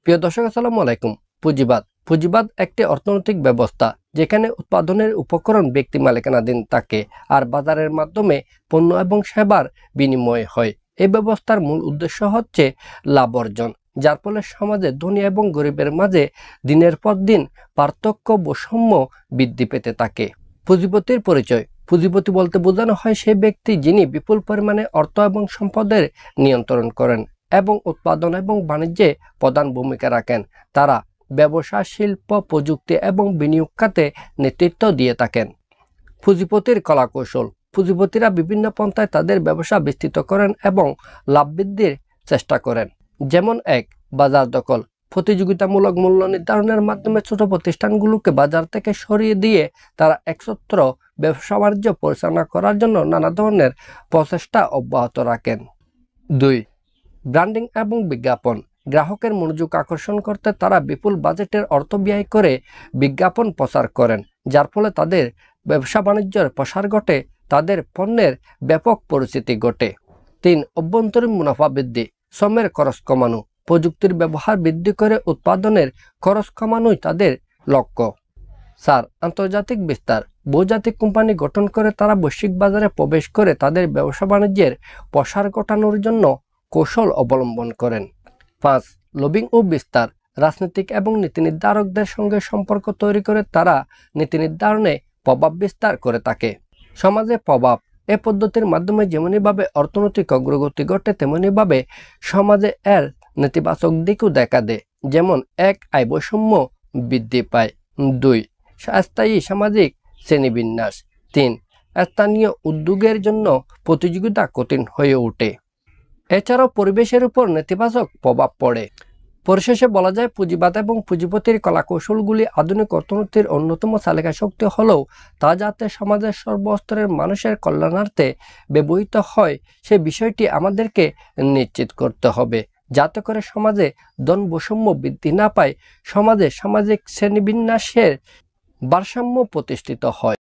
প্রিয় দর্শক, আসসালামু আলাইকুম। পুঁজিবাদ একটি অর্থনৈতিক ব্যবস্থা যেখানে উৎপাদনের উপকরণ ব্যক্তি মালিকানাধীন থাকে আর বাজারের মাধ্যমে পণ্য এবং সেবার বিনিময় হয়। এই ব্যবস্থার মূল উদ্দেশ্য হচ্ছে লাভ অর্জন, যার ফলে সমাজে ধনী এবং গরিবের মাঝে দিনের পর দিন পার্থক্য বৈষম্য বৃদ্ধি পেতে থাকে। পুঁজিপতির পরিচয়। পুঁজিপতি বলতে বোঝানো হয় সেই ব্যক্তি যিনি বিপুল পরিমাণে অর্থ এবং সম্পদের নিয়ন্ত্রণ করেন এবং উৎপাদন এবং বাণিজ্যে প্রধান ভূমিকা রাখেন। তারা ব্যবসা, শিল্প, প্রযুক্তি এবং বিনিয়োগ খাতে নেতৃত্ব দিয়ে থাকেন। পুঁজিপতির কলাকৌশল। পুঁজিপতিরা বিভিন্ন পন্থায় তাদের ব্যবসা বিস্তৃত করেন এবং লাভ বৃদ্ধির চেষ্টা করেন। যেমন 1. বাজার দখল। প্রতিযোগিতামূলক মূল্য নির্ধারণের মাধ্যমে ছোট প্রতিষ্ঠানগুলোকে বাজার থেকে সরিয়ে দিয়ে তারা একছত্র ব্যবসা বাণিজ্য পরিচালনা করার জন্য নানা ধরনের প্রচেষ্টা অব্যাহত রাখেন। 2. ব্র্যান্ডিং এবং বিজ্ঞাপন। গ্রাহকের মনোযোগ আকর্ষণ করতে তারা বিপুল বাজেটের অর্থ ব্যয় করে বিজ্ঞাপন প্রচার করেন, যার ফলে তাদের ব্যবসা বাণিজ্যের প্রসার ঘটে, তাদের পণ্যের ব্যাপক পরিচিতি ঘটে। 3. অভ্যন্তরীণ মুনাফা বৃদ্ধি। শ্রমের খরচ কমানো। প্রযুক্তির ব্যবহার বৃদ্ধি করে উৎপাদনের খরচ কমানোই তাদের লক্ষ্য। 4. আন্তর্জাতিক বিস্তার। বহুজাতিক কোম্পানি গঠন করে তারা বৈশ্বিক বাজারে প্রবেশ করে তাদের ব্যবসা বাণিজ্যের প্রসার ঘটানোর জন্য কৌশল অবলম্বন করেন। 5. লবিং ও বিস্তার। রাজনৈতিক এবং নীতি নির্ধারকদের সঙ্গে সম্পর্ক তৈরি করে তারা নীতি নির্ধারণে প্রভাব বিস্তার করে থাকে। সমাজে প্রভাব। এ পদ্ধতির মাধ্যমে যেমনিভাবে অর্থনৈতিক অগ্রগতি ঘটে, তেমনিভাবে সমাজে এর নেতিবাচক দিকও দেখা দেয়। যেমন 1. আয় বৈষম্য বৃদ্ধি পায়। 2. স্থায়ী সামাজিক শ্রেণীবিন্যাস। 3. স্থানীয় উদ্যোগের জন্য প্রতিযোগিতা কঠিন হয়ে ওঠে। এছাড়াও পরিবেশের উপর নেতিবাচক প্রভাব পড়ে। পরিশেষে বলা যায়, পুঁজিবাদ এবং পুঁজিপতির কলাকৌশলগুলি আধুনিক অর্থনীতির অন্যতম চালিকা শক্তি হলেও তা যাতে সমাজের সর্বস্তরের মানুষের কল্যাণার্থে ব্যবহৃত হয় সে বিষয়টি আমাদেরকে নিশ্চিত করতে হবে, যাতে করে সমাজে ধন বৈষম্য বৃদ্ধি না পায়, সমাজে সামাজিক শ্রেণীবিন্যাসের ভারসাম্য প্রতিষ্ঠিত হয়।